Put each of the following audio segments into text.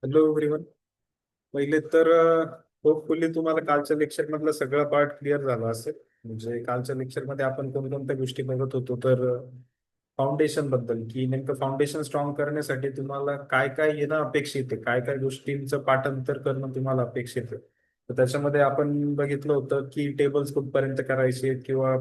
Hello everyone. पहिले तर hopefully तुम्हाला कालच्या लेक्चर मधला सगळा पार्ट क्लिअर झाला असेल. म्हणजे कालच्या लेक्चर मध्ये आपण कोणकोणत्या गोष्टी बघत होतो तर फाउंडेशन बद्दल, की नेमकं फाउंडेशन स्ट्रॉंग करण्यासाठी तुम्हाला काय काय येणं अपेक्षित आहे, काय काय गोष्टींचं पाठांतर करणं तुम्हाला अपेक्षित आहे. तर त्याच्यामध्ये आपण बघितलं होतं की टेबल्स कुठपर्यंत करायचे किंवा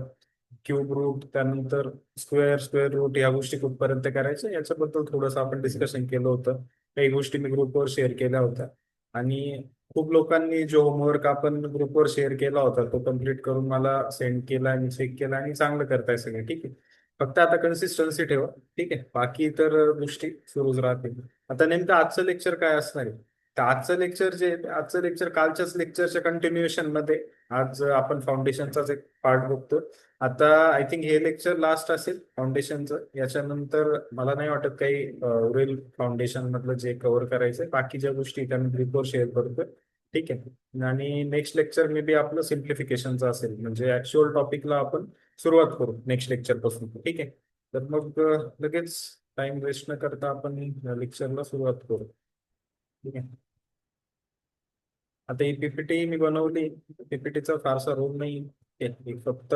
क्यूब रूट, त्यानंतर स्क्वेअर रूट, या गोष्टी कुठपर्यंत करायच्या याच्याबद्दल थोडंसं आपण डिस्कशन केलं होतं. काही गोष्टी मी ग्रुपवर शेअर केल्या होत्या आणि खूप लोकांनी जो होमवर्क आपण ग्रुपवर शेअर केला होता तो कम्प्लीट करून मला सेंड केला आणि चेक केला आणि चांगलं करताय सगळे. ठीक आहे. फक्त आता कन्सिस्टन्सी ठेवा. ठीक आहे. बाकी तर गोष्टी सुरूच राहतील. आता नेमकं आजचं लेक्चर काय असणार आहे? तर आजचं लेक्चर जे आहे, आजचं लेक्चर कालच्याच लेक्चरच्या कंटिन्युएशन मध्ये आज आपण फाउंडेशनचाच एक पार्ट बघतो. आता आय थिंक हे लेक्चर लास्ट असेल फाउंडेशनचं. याच्यानंतर मला नाही वाटत काही उरेल फाउंडेशन मधलं जे कव्हर करायचंय. बाकीच्या गोष्टी त्या मी रिपोर्ट शेअर करतोय. ठीक आहे. आणि नेक्स्ट लेक्चर मे बी आपलं सिम्प्लिफिकेशनचं असेल, म्हणजे ऍक्च्युअल टॉपिकला आपण सुरुवात करू नेक्स्ट लेक्चर पासून. ठीक आहे. तर मग लगेच टाइम वेस्ट न करता आपण लेक्चरला सुरुवात करू. ठीक आहे. आता ही पीपीटी मी बनवली. पीपीटीचा फारसा रोल नाही. एक फक्त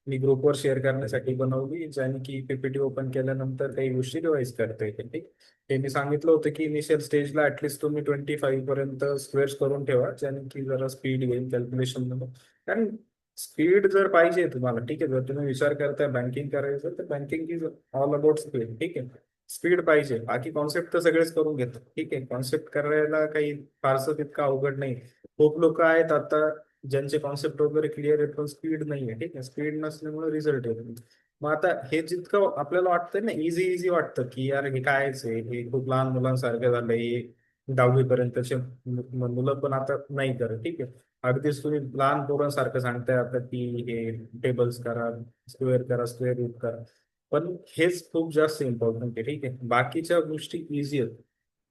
मी ग्रुपवर शेअर करण्यासाठी बनवली, ज्याने की पीपीटी ओपन केल्यानंतर काही गोष्टी रिवाइज करता येतील. ठीक. हे मी सांगितलं होतं की इनिशियल स्टेजला ऍटलिस्ट तुम्ही 25 पर्यंत स्क्वेअर्स करून ठेवा, ज्याने की जरा स्पीड येईल कॅल्क्युलेशन मध्ये. कारण स्पीड जर पाहिजे तुम्हाला, ठीक आहे, जर तुम्ही विचार करताय बँकिंग करायचं तर banking is all about speed. ठीक आहे. स्पीड पाहिजे. बाकी कॉन्सेप्ट तर सगळेच करून घेतात. ठीक आहे. कॉन्सेप्ट करायला काही फारसं तितकं अवघड नाही. खूप लोक आहेत आता ज्यांचे कॉन्सेप्ट वगैरे क्लिअर आहेत पण स्पीड नाही आहे. ठीक आहे. स्पीड नसल्यामुळे रिझल्ट येत नाही. मग आता हे जितकं आपल्याला वाटतं ना, इझी इझी वाटतं की यार हे कायच आहे, हे खूप लहान मुलांसारखं झालंय, हे 10वी पर्यंतचे मुलं पण आता नाही करत. ठीक आहे. अगदीच तुम्ही लहान पोरांसारखं सांगताय आता की हे टेबल्स करा, स्क्वेअर रूट करा. पण हेच खूप जास्त इम्पॉर्टंट आहे. ठीक आहे. बाकीच्या गोष्टी इझी आहेत.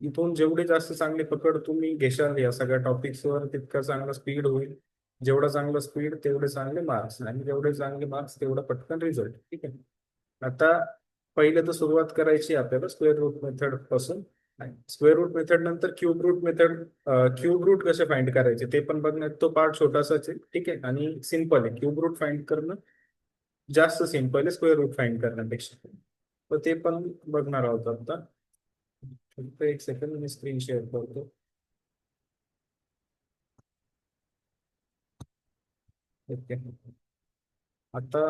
इथून जेवढी जास्त चांगली पकड तुम्ही घेशाल या सगळ्या टॉपिक्सवर, तितकं चांगलं स्पीड होईल. जेवढं चांगलं स्पीड तेवढे चांगले मार्क्स, आणि जेवढे चांगले मार्क्स तेवढं पटकन रिझल्ट. ठीक आहे. आता पहिले तर सुरुवात करायची आपल्याला स्क्वेअर रूट मेथड पासून. स्क्वेअर रूट मेथड नंतर cube root method. Cube root कसे फाइंड करायचे ते पण बघण्यात तो पार्ट छोटासाच आहे. ठीक आहे. आणि सिम्पल आहे. क्यूब रूट फाइंड करणं जास्त सिम्पल आहे स्क्वेअर रूट फाइंड करण्यापेक्षा. तर ते पण बघणार आहोत आता. फक्त एक सेकंड मी स्क्रीन शेअर करतो. ओके. आता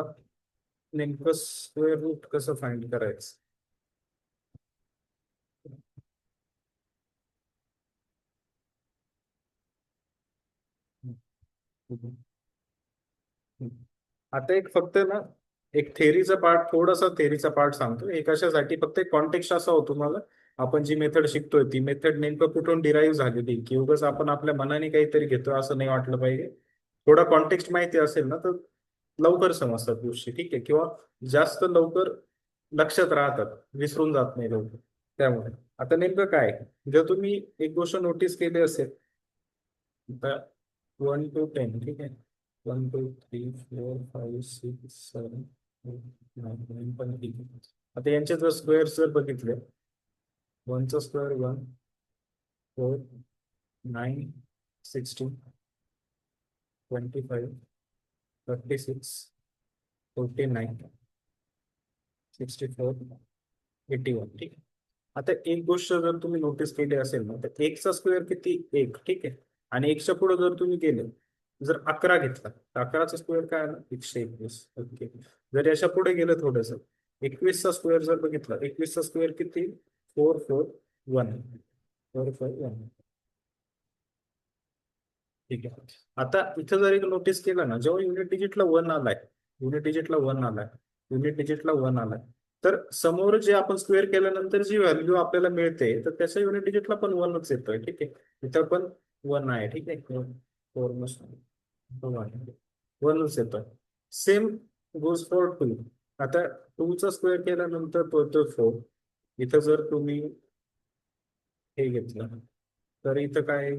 नेमकं स्क्वेअर रूट कसं फाइंड करायचं? आता एक फक्त ना, एक थेरीचा पार्ट, थोडासा थेरीचा पार्ट सांगतो. एक अशासाठी फक्त एक कॉन्टेक्स्ट असा हो तुम्हाला, आपण जी मेथड शिकतोय ती मेथड नेमकं कुठून डिराईव्ह झालेली, की उगाच आपण आपल्या मनाने काहीतरी घेतोय असं नाही वाटलं पाहिजे. थोडा कॉन्टेक्स्ट माहिती असेल ना तर लवकर समजतात गोष्टी. ठीक आहे. किंवा जास्त लवकर लक्षात राहतात, विसरून जात नाही लवकर. त्यामुळे आता नेमकं काय, जर तुम्ही एक गोष्ट नोटीस केली असेल, आता 1 to 10. ठीक आहे. 1 2 3 4 5 6 7 8 9 पण ठीक आहे. आता यांचे जर स्क्वेअर जर बघितले, वनचा स्क्वेअर 1, 9, 16, 25, 36, 49, 64, 81. ठीक आहे. आता एक गोष्ट जर तुम्ही नोटीस केली असेल ना, तर एकचा स्क्वेअर किती? एक. ठीक आहे. आणि एकच्या पुढे जर तुम्ही गेले, जर 11 घेतला तर 11चा स्क्वेअर काय आला? 121. ओके. जर याच्या पुढे गेलं थोडस, 21चा स्क्वेअर जर बघितला, 21चा स्क्वेअर किती? 441. 451. ठीक आहे. आता इथं जर एक नोटीस केलं ना, जेव्हा युनिट डिजिटला वन आलाय, युनिट डिजिटला वन आलाय, युनिट डिजिटला वन आलाय, तर समोर जे आपण स्क्वेअर केल्यानंतर जी व्हॅल्यू आपल्याला मिळते, तर त्याच्या युनिट डिजिटला पण वनच येतोय. ठीक आहे. इथं पण वन आहे. ठीक आहे. फोर वनच येतोय. Same goes for two. आता टूचा स्क्वेअर केल्यानंतर तो येतोय 4. इथं जर तुम्ही हे घेतलं तर इथं काय?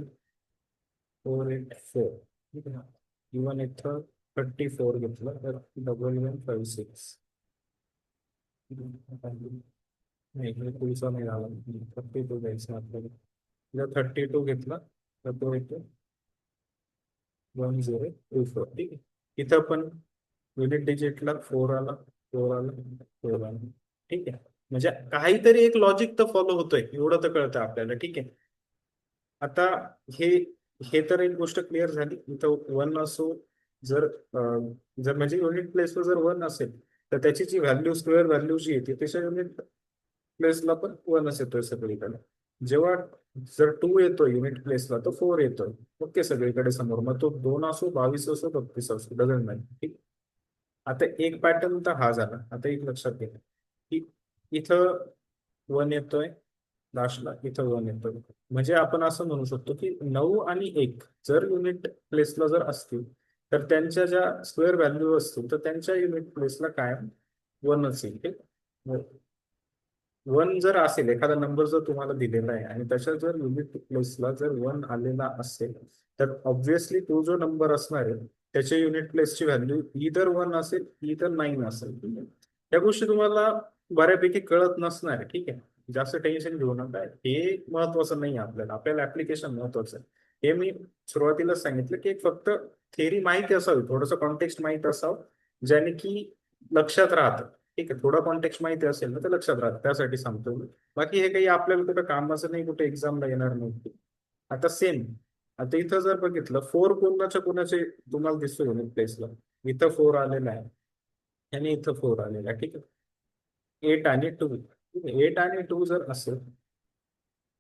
484. ठीक आहे. इवन इथं 34 घेतलं तर 1156. नाही, इकडे पुढचा नाही झाला. 32 घ्यायचं आपल्याला. जर 32 घेतला तर तो येतो 1024. ठीक आहे. इथं पण युनिट डिजिटला 4 आला, 4 आला, 4 आला. ठीक आहे. म्हणजे काहीतरी एक लॉजिक तर फॉलो होतोय, एवढं तर कळतं आपल्याला. ठीक आहे. आता हे हे तर एक गोष्ट क्लिअर झाली. इथं वन असो, जर जर म्हणजे युनिट प्लेसला जर वन असेल तर त्याची जी व्हॅल्यू, स्क्वेअर व्हॅल्यू जी येते त्याच्या युनिट प्लेसला पण वनच येतोय सगळीकडे. जेव्हा जर 2 येतोय युनिट प्लेसला तर 4 येतोय. ओके, सगळीकडे समोर. मग तो 2 असो, 22 असो, 32 असो, डझंट मॅटर. ठीक. आता एक पॅटर्न तर हा झाला. आता एक लक्षात घ्या की इथं वन येतोय लास्टला, इथं वन येतोय. म्हणजे आपण असं म्हणू शकतो की 9 आणि 1 जर युनिट प्लेसला जर असतील तर त्यांच्या ज्या स्क्वेअर व्हॅल्यू असतील तर त्यांच्या युनिट प्लेसला कायम वनच येईल. ठीक. वन जर असेल, एखादा नंबर जर तुम्हाला दिलेला आहे आणि त्याच्या जर युनिट प्लेसला जर वन आलेला असेल तर ऑब्व्हियसली तो जो नंबर असणार आहे त्याच्या युनिट प्लेसची व्हॅल्यू इधर वन असेल, इधर 9 असेल. ठीक आहे. या गोष्टी तुम्हाला बऱ्यापैकी कळत नसणार आहे. ठीक आहे. जास्त टेन्शन घेऊ नका. हे महत्वाचं नाही आहे आपल्याला. आपल्याला ऍप्लिकेशन महत्वाचं आहे. हे मी सुरुवातीला सांगितलं की एक फक्त थेअरी माहिती असावी, थोडंसं कॉन्टेक्स्ट माहिती असावं, ज्याने की लक्षात राहतं. ठीक आहे. थोडा कॉन्टेक्स्ट माहिती असेल ना तर लक्षात राहतं, त्यासाठी सांगतो मी. बाकी हे काही आपल्याला कुठं कामाचं नाही, कुठे एक्झामला येणार नाही. आता सेम, आता इथं जर बघितलं 4 कोणाच्या कोणाचे तुम्हाला दिसतो युनिट प्लेसला. इथं 4 आलेला आहे आणि इथं 4 आलेला आहे. ठीक आहे. 8 आणि 2. ठीक आहे. 8 आणि 2 जर असेल,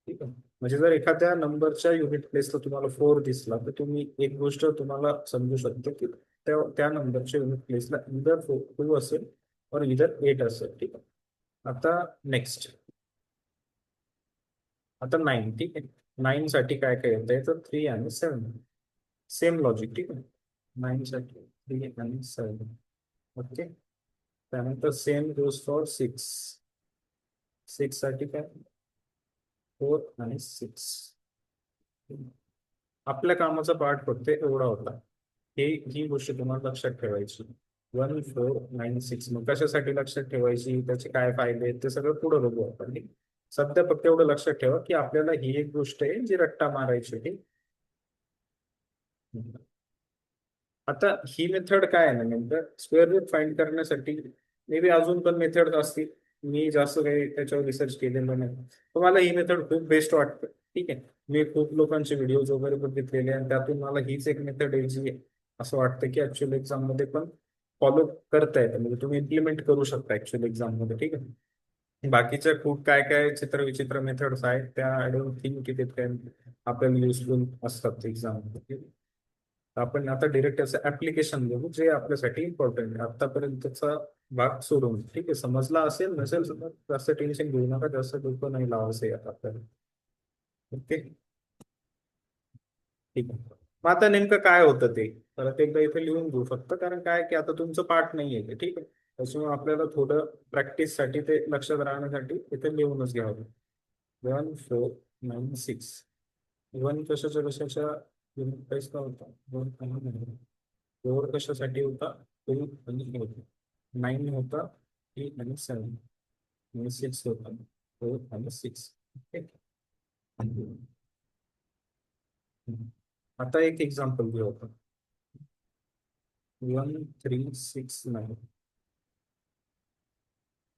ठीक आहे, म्हणजे जर एखाद्या नंबरच्या युनिट प्लेसला तुम्हाला 4 दिसला तर तुम्ही एक गोष्ट तुम्हाला समजू शकतो की त्या नंबरच्या युनिट प्लेसला इधर 2 असेल और इधर 8 असेल. ठीक आहे. आता नेक्स्ट, आता 9. ठीक आहे. 9 साठी काय काय येतं, तर 3 आणि 7. Same logic. ठीक आहे. 9 साठी 3 आणि 7. ओके. त्यानंतर सेम गोज फॉर 6. 6 साठी काय, 4 आणि 6. आपल्या कामाचा पार्ट फक्त एवढा होता. ही गोष्ट तुम्हाला लक्षात ठेवायची. 1 4 9 6. मग कशासाठी लक्षात ठेवायची, त्याचे काय फायदे आहेत ते सगळं पुढे बघू आपण. ठीक. सध्या फक्त एवढं लक्षात ठेवा की आपल्याला ही एक गोष्ट आहे जी रट्टा मारायची. ठीक. आता ही मेथड काय आहे ना, नेमकं स्क्वेअर रूट फाइंड करण्यासाठी मे बी अजून पण मेथड असतील. मी जास्त काही त्याच्यावर रिसर्च केलेलं नाही, पण मला ही मेथड खूप बेस्ट वाटते. ठीक आहे. मी खूप लोकांचे व्हिडिओज वगैरे बघितलेले आणि त्यातून मला हीच एक मेथड आहे जी असं वाटतं की ऍक्च्युअल एक्झाम मध्ये पण फॉलो करता येतं, म्हणजे तुम्ही इम्प्लिमेंट करू शकता ऍक्च्युअल एक्झाम मध्ये. ठीक आहे. बाकीच्या खूप काय काय चित्र विचित्र मेथड्स आहेत, त्या आय डोंट थिंक की ते काय आपल्याला युजफुल असतात एक्झाम मध्ये. आपण आता डिरेक्ट असं ऍप्लिकेशन घेऊ जे आपल्यासाठी इम्पॉर्टंट आहे. आतापर्यंतचा भाग सोडून. ठीक आहे. समजला असेल नसेल सुद्धा जास्त टेन्शन घेऊ नका, जास्त डोकं नाही लावायचं यात आपल्याला. ओके. ठीक आहे. मग आता नेमकं काय होतं ते परत एकदा इथे लिहून घेऊ फक्त, कारण काय की आता तुमचं पाठ नाही आहे ते. ठीक आहे. त्याच्यामुळे आपल्याला थोडं प्रॅक्टिससाठी ते लक्षात राहण्यासाठी इथे लिहूनच घ्यावं. 1 4 9 6. वन कशाच्या कशाच्या युनिट प्राइस का होता, 4 कशासाठी होता, 2 आणि 8. 9 होता 3 आणि 7. आणि 6 होता 4 आणि 6. आता एक एक्झाम्पल घेऊ आपण. 1369.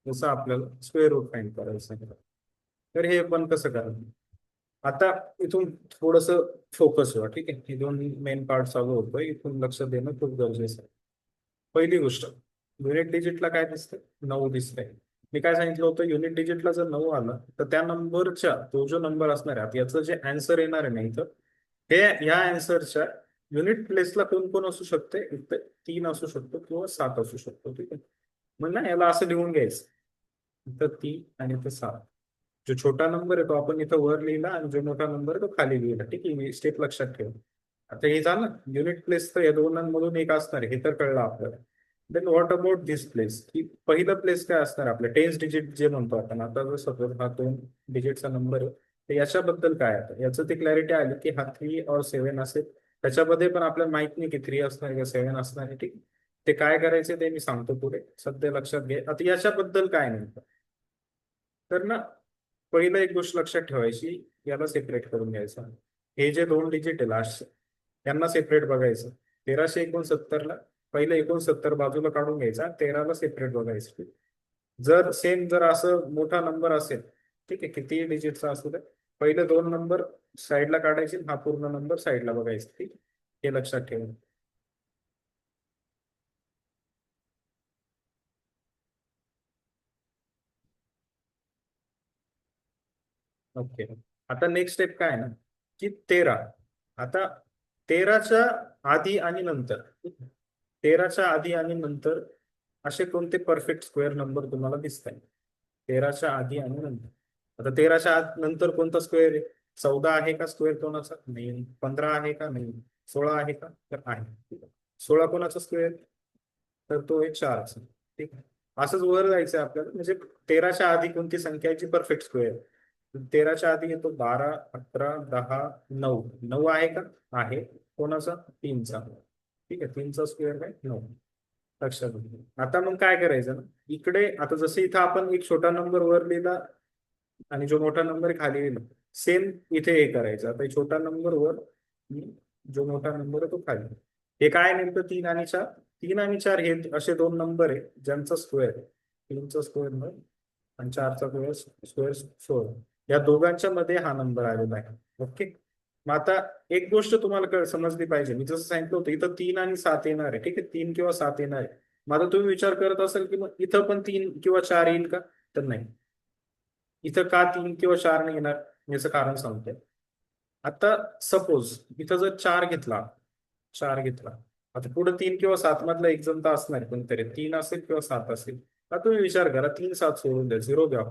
जसं आपल्याला स्क्वेअर रूट फाइंड करायचं आहे. तर हे पण कसं करायचं. आता इथून थोडस फोकस व्हा. ठीक आहे. हे दोन मेन पार्ट चालू होतोय, इथून लक्ष देणं खूप गरजेचं आहे. पहिली गोष्ट, युनिट डिजिटला काय दिसतंय, 9 दिसतंय. मी काय सांगितलं होतं, युनिट डिजिटला जर 9 आलं तर त्या नंबरच्या तो जो नंबर असणार आहे याचं जे आन्सर येणार आहे ना इथं, हे ह्या आन्सरच्या युनिट प्लेसला कोण कोण असू शकते, इथं 3 असू शकतो किंवा 7 असू शकतो. ठीक आहे. मग ना याला असं लिहून घ्यायचं, इथं 3 आणि इथं 7. जो छोटा नंबर आहे तो आपण इथं वर लिहिला आणि जो मोठा नंबर आहे तो खाली लिहिला. ठीक आहे. स्टेप लक्षात ठेवा. आता हे झालं युनिट प्लेस, तर या दोनांमधून एक असणार आहे हे तर कळलं आपल्याला. Then what about this place, की पहिलं प्लेस काय असणार आपलं, टेन्स डिजिट जे म्हणतो आपण. आता जर सपोज हा 2 डिजिटचा नंबर आहे तर याच्याबद्दल काय आहे, याचं ते क्लॅरिटी आली की हा 3 और 7 असेल. त्याच्यामध्ये पण आपल्याला माहित नाही की 3 असणार आहे का 7 असणार आहे. ठीक. ते काय करायचे ते मी सांगतो पुढे, सध्या लक्षात घे. आता याच्याबद्दल काय नाही तर ना, पहिलं एक गोष्ट लक्षात ठेवायची, याला सेपरेट करून घ्यायचं. हे जे 2 डिजिट आहे लास्ट, त्यांना सेपरेट बघायचं. 1369 ला पहिलं 69 बाजूला काढून घ्यायचा, 13ला सेपरेट बघायचं. जर सेम जर असं मोठा नंबर असेल, ठीक आहे, किती डिजिटचा असू दे, पहिले 2 नंबर साईडला काढायचे, हा पूर्ण नंबर साईडला बघायचा. ठीक आहे? हे लक्षात ठेवा. ओके. आता नेक्स्ट स्टेप काय आहे ना, की 13. आता 13च्या आधी आणि नंतर, 13च्या आधी आणि नंतर असे कोणते परफेक्ट स्क्वेअर नंबर तुम्हाला दिसत आहे? 13च्या आधी आणि नंतर. आता 13च्या नंतर कोणता स्क्वेअर आहे? 14 आहे का स्क्वेअर कोणाचा? नाही. 15 आहे का? नाही. 16 आहे का? तर आहे. ठीक आहे. 16 कोणाचा स्क्वेअर? तर तो एक 4चा. ठीक आहे. असंच वर जायचं आपल्याला, म्हणजे 13च्या आधी कोणती संख्या आहे जी परफेक्ट स्क्वेअर? 13च्या आधी येतो 12, 11, 10, 9. 9 आहे का? आहे. कोणाचा? 3चा. ठीक आहे. 3चा स्क्वेअर काय? 9. लक्षात घ्या. आता मग काय करायचं ना, इकडे आता जसं इथं आपण एक छोटा नंबर वर लिहिला आणि जो मोठा नंबर खाली लिहिला, सेम इथे हे करायचं. आता छोटा नंबर वर आणि जो मोठा नंबर आहे तो खाली. हे काय नेमकं 3 आणि 4? 3 आणि 4 हे असे 2 नंबर आहे ज्यांचा स्क्वेअर आहे. 3चा स्क्वेअर 9 आणि 4चा स्क्वेअर स्क्वेअर 16. या दोघांच्या मध्ये हा नंबर आलेला आहे. ओके. मग आता एक गोष्ट तुम्हाला समजली पाहिजे. मी जसं सांगितलं होतं, इथं 3 आणि 7 येणार आहे. ठीक आहे. 3 किंवा 7 येणार आहे. मग आता तुम्ही विचार करत असाल की मग इथं पण 3 किंवा 4 येईल का? तर नाही. इथं का 3 किंवा 4 नाही येणार? याचं कारण सांगतोय. आता सपोज इथं जर 4 घेतला, आता पुढे 3 किंवा 7 मधला एक जण तर असणार आहे, कोणतरी 3 असेल किंवा 7 असेल. आता तुम्ही विचार करा, 3 7 सोडून द्या, 0 घ्या.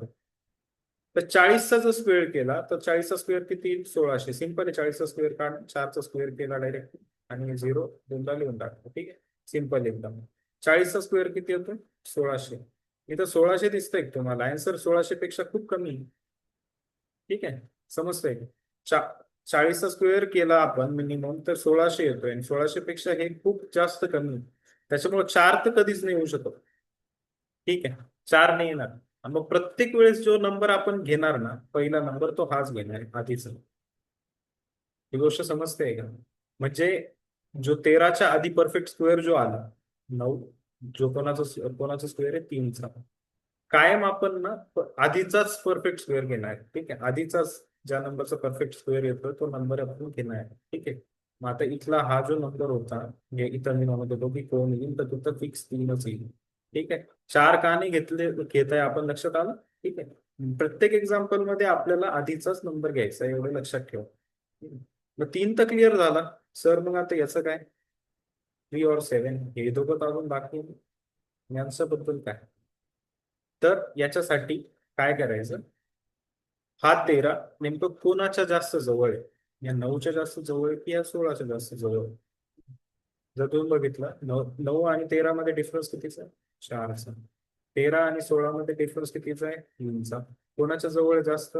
तर 40चा जर स्क्वेअर केला तर 40चा स्क्वेअर किती? 1600. सिंपल आहे. 40चा स्क्वेअर काढ, 4चा स्क्वेअर केला डायरेक्ट आणि 0 दोनदा लिहून टाकतो. ठीक आहे. सिंपल एकदम. 40चा स्क्वेअर किती होतो? 1600. इथं 1600 दिसतंय का तुम्हाला? आन्सर 1600 पेक्षा खूप कमी आहे. ठीक आहे. समजतंय का? 40चा स्क्वेअर केला आपण मिनिमम तर 1600 येतोय आणि 1600 पेक्षा हे खूप जास्त कमी आहे. त्याच्यामुळे 4 तर कधीच नाही येऊ शकत. ठीक आहे. 4 नाही येणार. आणि मग प्रत्येक वेळेस जो नंबर आपण घेणार ना, पहिला नंबर तो हाच घेणार आहे आधीचा. ही गोष्ट समजते का? म्हणजे जो 13च्या आधी परफेक्ट स्क्वेअर जो आला, 9, जो कोणाचा स्क्वेअर आहे? 3चा. कायम आपण ना आधीचाच परफेक्ट स्क्वेअर घेणार आहे. ठीक आहे. आधीचाच ज्या नंबरचा परफेक्ट स्क्वेअर येतो तो नंबर आपण घेणार आहे. ठीक आहे. मग आता इथला हा जो नंबर होता, म्हणजे इथं मी म्हणत होतो की कोण येईल, तर तिथं फिक्स 3च येईल. ठीक आहे. 4 का नाही घेत आहे आपण, लक्षात आलं? ठीक आहे. प्रत्येक एक्झाम्पल मध्ये आपल्याला आधीचाच नंबर घ्यायचा आहे, एवढं लक्षात ठेवा. मग 3 तर क्लिअर झाला सर. मग आता याचं काय? 3 और 7 हे दोघं काढून बाकी यांच्याबद्दल काय? तर याच्यासाठी काय करायचं, हा 13 नेमकं कोणाच्या जास्त जवळ आहे? या 9च्या जास्त जवळ आहे की या 16च्या जास्त जवळ आहे? जर तुम्ही बघितलं, 9 आणि 13 मध्ये डिफरन्स कितीचा आहे? 4चा. 13 आणि 16 मध्ये डिफरन्स कितीचा आहे? 3चा. कोणाच्या जवळ आहे जास्त?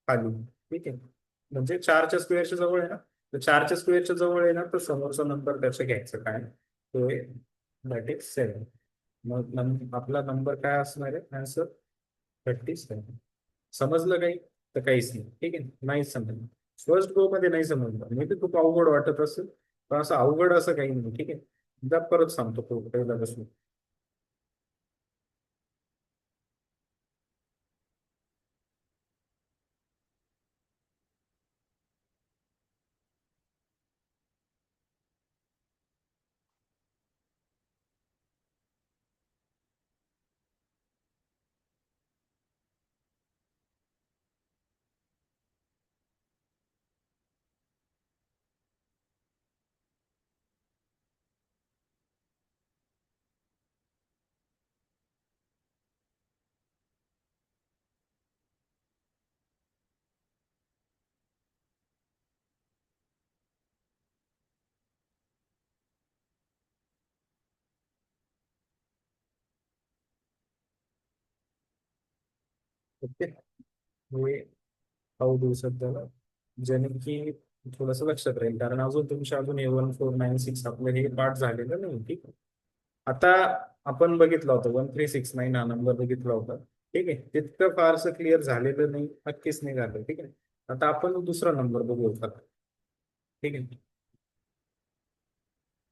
खाली. ठीक आहे. म्हणजे 4च्या स्क्वेअरच्या जवळ आहे ना. तर 4च्या स्क्वेअरच्या जवळ आहे ना, तर समोरचा नंबर त्याचं घ्यायचं काय? तो आहे दॅट इज 7. मग आपला नंबर काय असणार आहे? आन्सर 37. समजलं काही? तर काहीच नाही. ठीक आहे. नाही समजलं. फर्स्ट गो मध्ये नाही समजलं, मी तर खूप अवघड वाटत असेल, पण असं अवघड असं काही नाही. ठीक आहे. एकदा परत सांगतो पहिल्यापासून. ओके. हे पाहू दिवसात त्याला, ज्याने की थोडस लक्षात राहील, कारण अजून तुमच्या अजून A1496 आपलं हे पाठ झालेलं नाही. ठीक आहे. आता आपण बघितलं होतं 1369 हा नंबर बघितला होता. ठीक आहे, तितकं फारसं क्लिअर झालेलं नाही, नक्कीच नाही झालं. ठीक आहे, आता आपण दुसरा नंबर बघू आता. ठीक आहे,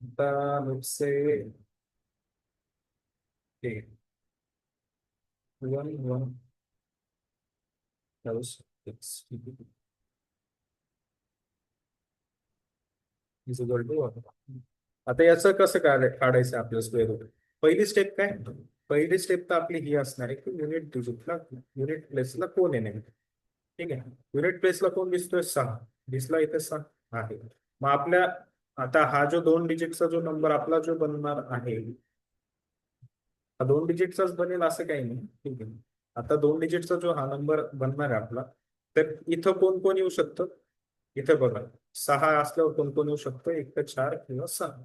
आता let's say, ठीक आहे, 1 1 plus 6 is equal to 1. आता याचं कसं काढायचं आपलं स्क्वेअर रूट? पहिली स्टेप काय? पहिली स्टेप तर आपली ही असणार आहे की युनिट प्लेसला कोण आहे नेमकं. ठीक आहे, युनिट प्लेसला कोण दिसतोय? 6 दिसला इथे, 6 आहे. मग आपल्या आता हा जो 2 डिजिटचा जो नंबर आपला जो बनणार आहे, हा 2 डिजिटचाच बनेल असं काही नाही. ठीक आहे, आता 2 डिजिटचा जो हा नंबर बनणार आहे आपला, तर इथं कोण कोण येऊ शकतं? इथं बघा, 6 असल्यावर कोण कोण येऊ शकतं? एक तर 4 किंवा 6.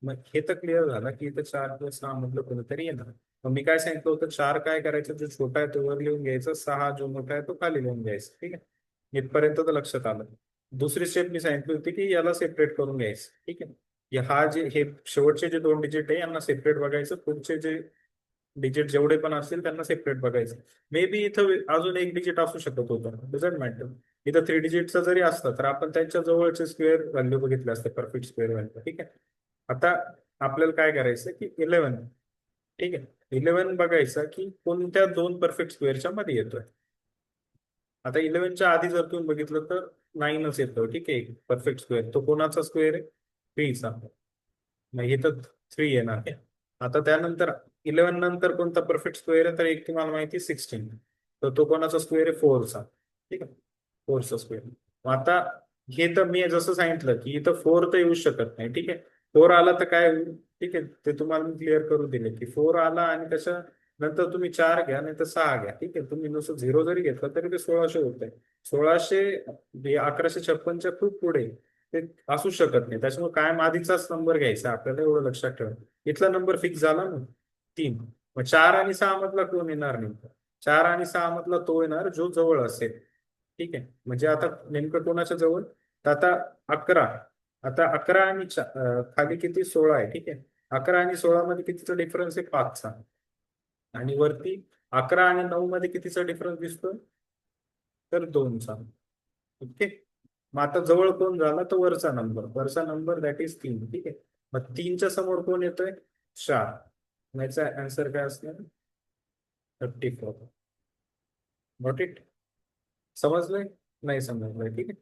मग हे तर क्लिअर झालं की इथं 4 किंवा 6 मधलं कोणीतरी येणार. मग मी काय सांगितलं होतं? 4 काय करायचं? जो छोटा आहे तो वर लिहून घ्यायचा, 6 जो मोठा आहे तो खाली लिहून घ्यायचा. ठीक आहे, इथपर्यंत तर लक्षात आलं. दुसरी स्टेप मी सांगितली होती की याला सेपरेट करून घ्यायचं. ठीक आहे, हा जे हे शेवटचे जे 2 डिजिट आहे यांना सेपरेट बघायचं, पुढचे जे डिजिट जेवढे पण असतील त्यांना सेपरेट बघायचं. मे बी इथं अजून एक डिजिट असू शकत होतं, डझंट मॅटर. इथं 3 डिजिटचा जरी असतं तर आपण त्यांच्या जवळचे स्क्वेअर व्हॅल्यू बघितले असते, परफेक्ट स्क्वेअर व्हॅल्यू. ठीक आहे, आता आपल्याला काय करायचं की 11. ठीक आहे, 11 बघायचा की कोणत्या 2 परफेक्ट स्क्वेअरच्या मध्ये येतोय. आता 11च्या आधी जर तुम्ही बघितलं तर 9च येतो. ठीक आहे, परफेक्ट स्क्वेअर तो कोणाचा स्क्वेअर आहे? 3चा. मग इथं 3 येणार आहे. आता त्यानंतर 11 नंतर कोणता परफेक्ट स्क्वेअर आहे? तर एक तुम्हाला माहिती 16. तर तो कोणाचा स्क्वेअर आहे? 4चा. ठीक आहे, 4चा स्क्वेअर. आता हे तर मी जसं सांगितलं की इथं 4 तर येऊ शकत नाही. ठीक आहे, 4 आला तर काय होईल? ठीक आहे, ते तुम्हाला मी क्लिअर करून दिले की 4 आला आणि त्याच्या नंतर तुम्ही 4 घ्या नाही तर 6 घ्या. ठीक आहे, तुम्ही नुसतं 0 जरी घेतलं तरी ते 1600 होत आहे. 1600 हे 1156च्या खूप पुढे ते असू शकत नाही. त्याच्यामुळे कायम आधीचाच नंबर घ्यायचा आपल्याला, एवढं लक्षात ठेवा. इथला नंबर फिक्स झाला ना, 3. मग 4 आणि 6 मधला कोण येणार नेमकं? 4 आणि 6 मधला तो येणार जो जवळ असेल. ठीक आहे, म्हणजे आता नेमकं कोणाच्या जवळ? तर आता 11. आता 11 आणि खाली किती? 16 आहे. ठीक आहे, 11 आणि 16 मध्ये कितीचा डिफरन्स आहे? 5चा. आणि वरती 11 आणि 9 मध्ये कितीचा डिफरन्स दिसतोय? तर 2चा. ओके, मग आता जवळ कोण झाला? तर वरचा नंबर दॅट इज 3. ठीक आहे, मग 3च्या समोर कोण येतोय? 4. याचा आन्सर काय असणार? 34. Not it? समजलंय? नाही समजलंय? ठीक आहे,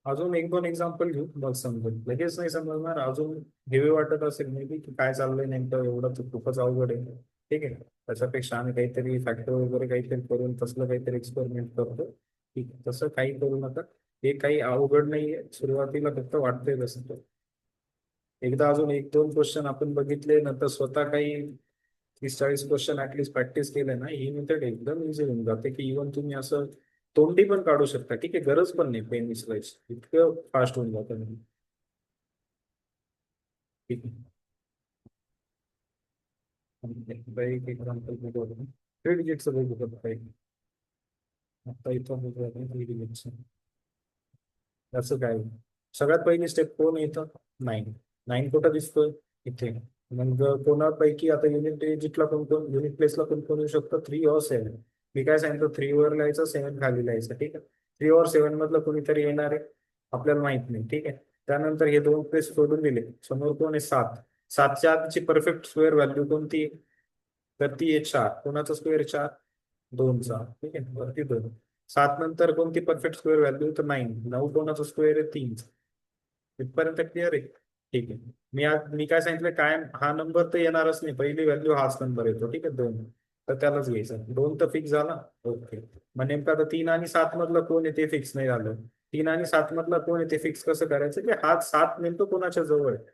अजून 1 2 एक्झाम्पल घेऊ, मग समजेल. लगेच नाही समजणार, अजून हेवी वाटत असेल मे बी की काय चाललंय नेमकं, एवढं तर खूपच अवघड आहे. ठीक आहे, त्याच्यापेक्षा आम्ही काहीतरी फॅक्टर वगैरे काहीतरी करून तसलं काहीतरी एक्सपेरिमेंट करतो. ठीक आहे, तसं काही करू नका. हे काही अवघड नाहीये, सुरुवातीला फक्त वाटतंय तसं. एकदा अजून 1 2 क्वेश्चन आपण बघितले, नंतर स्वतः काही 30 40 क्वेश्चन ऍटलीस्ट प्रॅक्टिस केले ना, ही मेथड एकदम इझी होऊन जाते की इव्हन तुम्ही असं तोंडी पण काढू शकता. ठीक आहे, गरज पण नाही पेन विसरायची, इतकं फास्ट होऊन जातं. ठीक आहे, आणि एक एक्झाम्पल बघू आपण. 3 डिजिटचं बघू का काही? आता इथं बघू आपण 3 डिजिटचं. असं काय? सगळ्यात पहिली स्टेप कोण येतं? 9. 9 कुठं दिसतोय? इथे. मग कोणापैकी आता युनिट प्लेसला कोण कोण येऊ शकतं? 3 और 7. मी काय सांगितलं? 3 वर लिहायचं, 7 खाली लिहायचं. ठीक आहे, 3 और 7 मधलं कोणीतरी येणार आहे, आपल्याला माहित नाही. ठीक आहे, त्यानंतर हे 2 प्लेस सोडून दिले, समोर कोण आहे? 7. 7च्या आधीची परफेक्ट स्क्वेअर व्हॅल्यू कोणती? तर ती आहे 4. कोणाचा स्क्वेअर? 4. 2चा. ठीक आहे, वरती 2. 7 नंतर कोणती परफेक्ट स्क्वेअर व्हॅल्यू? तर 9. 9 कोणाचा स्क्वेअर आहे? 3चा. इथपर्यंत क्लिअर आहे? ठीक आहे, मी काय सांगितलं, काय हा नंबर तर येणारच नाही, पहिली व्हॅल्यू हाच नंबर येतो. ठीक आहे, 2. तर त्यालाच घ्यायचं. 2 तर फिक्स झाला. ओके, मग नेमकं आता 3 आणि 7 मधलं कोण आहे ते फिक्स नाही झालं. 3 आणि 7 मधला कोण आहे ते फिक्स कसं करायचं की हा 7 नेमकं कोणाच्या जवळ आहे?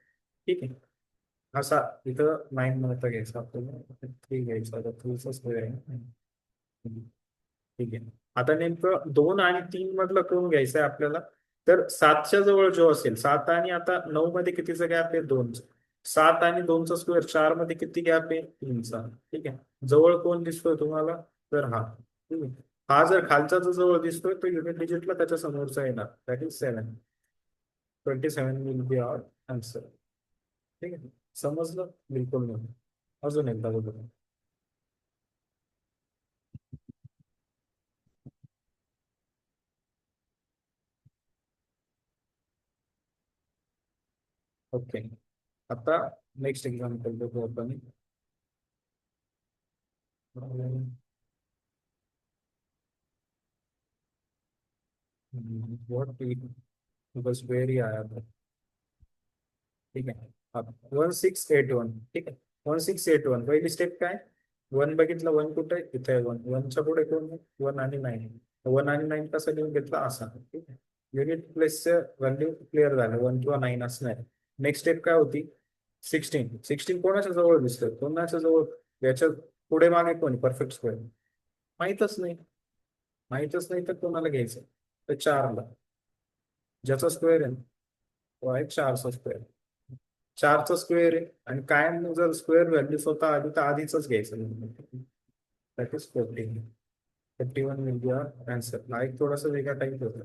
ठीक आहे, हा 7 इथं 9 नव्हता घ्यायचा आपल्याला, 3 घ्यायचा. आता 3च आहे. ठीक आहे, आता नेमकं 2 आणि 3 मधलं कोण घ्यायचंय आपल्याला? तर 7च्या जवळ जो असेल, 7 आणि आता 9 मध्ये कितीचा गॅप आहे? 2चा. 7 आणि 2चा स्क्वेअर 4 मध्ये किती गॅप आहे? 3चा. ठीक आहे, जवळ कोण दिसतोय तुम्हाला? तर हा. ठीक आहे, हा जर खालचा जो जवळ दिसतोय तो युनिट डिजिटला त्याच्या समोरचा येणार, that is 7. 27 will be our answer. ठीक आहे, समजलं? बिलकुल नाही. अजून एकदा बघू. ओके. आता नेक्स्ट एक्झाम्पल बघू आपण. व्हॉट बस व्हेरी आया था. ठीक आहे. 1681. ठीक आहे. 1681 पहिली स्टेप काय? वन बघितलं, वन कुठे आहे? इथे आहे वन. वनच्या पुढे कोण आहे? वन आणि नाईन. वन आणि नाईन कसं लिहून घेतला? असा. ठीक आहे. युनिट प्लेसचं व्हॅल्यू क्लिअर झालं, वन किंवा नाईन असणार. नेक्स्ट स्टेप काय होती? 16. 16 कोणाच्या जवळ दिसतं? कोणाच्या जवळ? याच्या पुढे मागे कोणी परफेक्ट स्क्वेअर? माहीतच नाही. माहीतच नाही तर कोणाला घ्यायचं? तर चारला. ज्याचा स्क्वेअर आहे, तो आहे चारचा स्क्वेअर. चारचा स्क्वेअर आहे आणि कायम जर स्क्वेअर व्हॅल्यू स्वतः आली तर आधीच घ्यायचं. That is 14. 51 will be our answer. हा एक थोडासा वेगळा टाईप होता,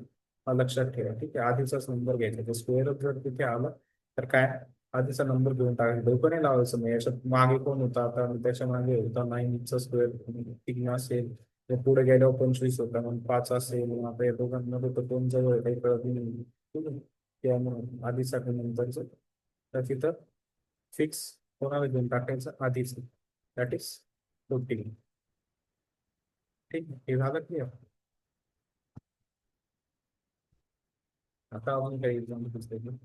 हा लक्षात ठेवा. ठीक आहे. आधीचाच नंबर घ्यायचा, तर स्क्वेअर जर तिथे आला तर काय, आधीचा नंबर घेऊन टाकायचा. डोकं नाही लावायचं. मग याच्यात मागे कोण होता? आता त्याच्या मागे होता 9चा स्क्वेअर 3 असेल, तर पुढे गेल्यावर 25 होता, मग 5 असेल. मग आता या दोघांमध्ये तर दोन जवळ आहे, काही कळत नाही. ठीक आहे. त्यामुळे आधीचा नंतरचं, तर तिथं फिक्स कोणाला घेऊन टाकायचं? आधीच. That is 14. ठीक आहे. हे झालं क्लिअर. आता अजून काही एक्झाम्पल्स द्यायचे.